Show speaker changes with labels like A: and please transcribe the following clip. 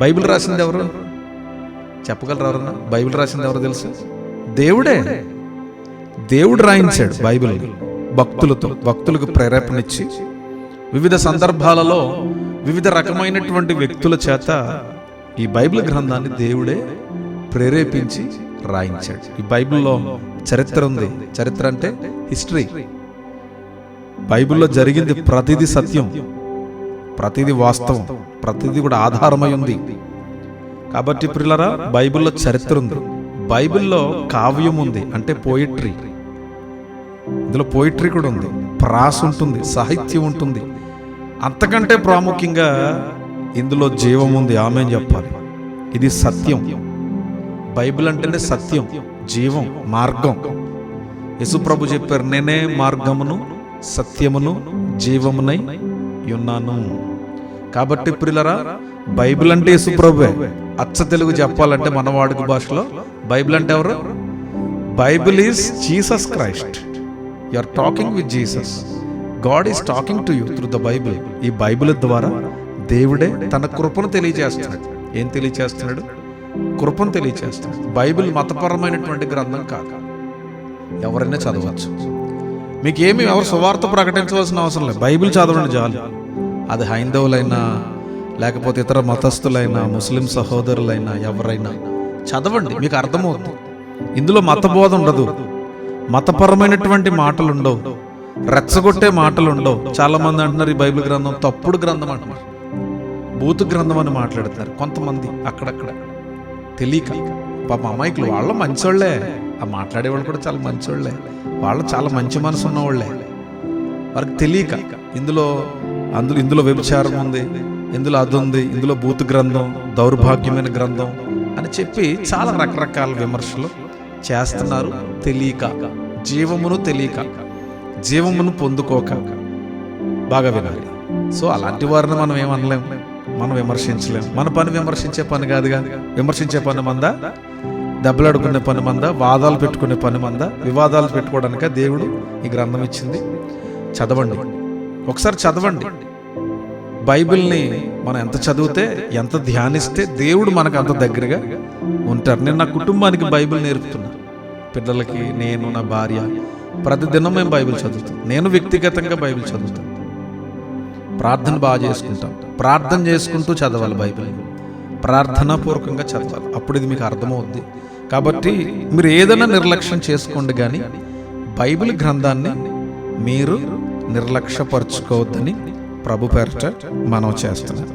A: Bible రాసింది ఎవరు చెప్పగలరు? ఎవరన్నా బైబిల్ రాసింది ఎవరు తెలుసు? దేవుడే. దేవుడు రాయించాడు బైబిల్ భక్తులతో, భక్తులకు ప్రేరేపణిచ్చి వివిధ సందర్భాలలో వివిధ రకమైనటువంటి వ్యక్తుల చేత ఈ బైబిల్ గ్రంథాన్ని దేవుడే ప్రేరేపించి రాయించాడు. ఈ బైబిల్లో చరిత్ర ఉంది. చరిత్ర అంటే హిస్టరీ. బైబిల్లో జరిగింది ప్రతిదీ సత్యం, ప్రతిదీ వాస్తవం, ప్రతిదీ కూడా ఆధారమై ఉంది. కాబట్టి ప్రియులారా, బైబిల్లో చరిత్ర ఉంది. బైబిల్లో కావ్యం ఉంది, అంటే పోయిట్రీ. ఇందులో పోయిట్రీ కూడా ఉంది, ప్రాస ఉంటుంది, సాహిత్యం ఉంటుంది. అంతకంటే ప్రాముఖ్యంగా ఇందులో జీవం ఉంది. ఆమేన్ చెప్పాలి. ఇది సత్యం. బైబిల్ అంటేనే సత్యం, జీవం, మార్గం. యేసుప్రభు చెప్పారు, నేనే మార్గమును సత్యమును జీవమునై ఉన్నాను. కాబట్టి ప్రియులారా, బైబిల్ అంటే యేసుప్రభువే. అచ్చ తెలుగు చెప్పాలంటే మన వాడుక భాషలో బైబిల్ అంటే ఎవరు? Bible is Jesus Christ. You are talking with Jesus. God is talking to you through the Bible. ఈ బైబిల్ ద్వారా దేవుడే తన కృపను తెలియజేస్తున్నాడు. ఏం తెలియజేస్తున్నాడు? కృపను తెలియజేస్తున్నాడు. బైబిల్ మతపరమైనటువంటి గ్రంథం కాదు, ఎవరైనా చదవచ్చు. మీకేమి ఎవరు సువార్త ప్రకటించవలసిన అవసరం లేదు. బైబిల్ చదవండి చాలు. అది హైందవులైనా, లేకపోతే ఇతర మతస్థులైనా, ముస్లిం సహోదరులైనా, ఎవరైనా చదవండి, మీకు అర్థమవుతుంది. ఇందులో మతబోధ ఉండదు, మతపరమైనటువంటి మాటలు ఉండవు, రెచ్చగొట్టే మాటలు ఉండవు. చాలా మంది అంటున్నారు ఈ బైబిల్ గ్రంథం తప్పుడు గ్రంథం అంటున్నారు, బూతు గ్రంథం అని మాట్లాడుతున్నారు కొంతమంది అక్కడక్కడ తెలియక. పాప అమాయకులు, వాళ్ళు మంచోళ్లే, ఆ మాట్లాడేవాళ్ళు కూడా చాలా మంచోళ్లే, వాళ్ళు చాలా మంచి మనసు ఉన్నవాళ్లే. వారికి తెలియక ఇందులో వ్యభిచారం ఉంది, ఇందులో అది ఉంది, ఇందులో బూతు గ్రంథం, దౌర్భాగ్యమైన గ్రంథం అని చెప్పి చాలా రకరకాల విమర్శలు చేస్తున్నారు. తెలియక, జీవమును తెలియక, జీవమును పొందుకోక. బాగా వినాలి. సో అలాంటి వారిని మనం ఏమనలేము, మనం విమర్శించలేము. మన పని విమర్శించే పని కాదుగా. విమర్శించే పని మందా, దెబ్బలాడుకునే పని మందా, వాదాలు పెట్టుకునే పని మందా? వివాదాలు పెట్టుకోవడానిక దేవుడు ఈ గ్రంథం ఇచ్చింది. చదవండి, ఒకసారి చదవండి. బైబిల్ని మనం ఎంత చదివితే, ఎంత ధ్యానిస్తే దేవుడు మనకు అంత దగ్గరగా ఉంటారు. నేను నా కుటుంబానికి బైబిల్ నేర్పుతున్నా. పిల్లలకి, నేను, నా భార్య ప్రతిదినం మేము బైబిల్ చదువుతాం. నేను వ్యక్తిగతంగా బైబిల్ చదువుతాను. ప్రార్థన బాగా చేసుకుంటాం. ప్రార్థన చేసుకుంటూ చదవాలి బైబిల్, ప్రార్థనాపూర్వకంగా చదవాలి. అప్పుడు ఇది మీకు అర్థమవుద్ది. కాబట్టి మీరు ఏదైనా నిర్లక్ష్యం చేసుకోండి, కానీ బైబిల్ గ్రంథాన్ని మీరు నిర్లక్ష్యపరచుకోవద్దని ప్రభు పేరిట మనవి చేస్తున్నాను.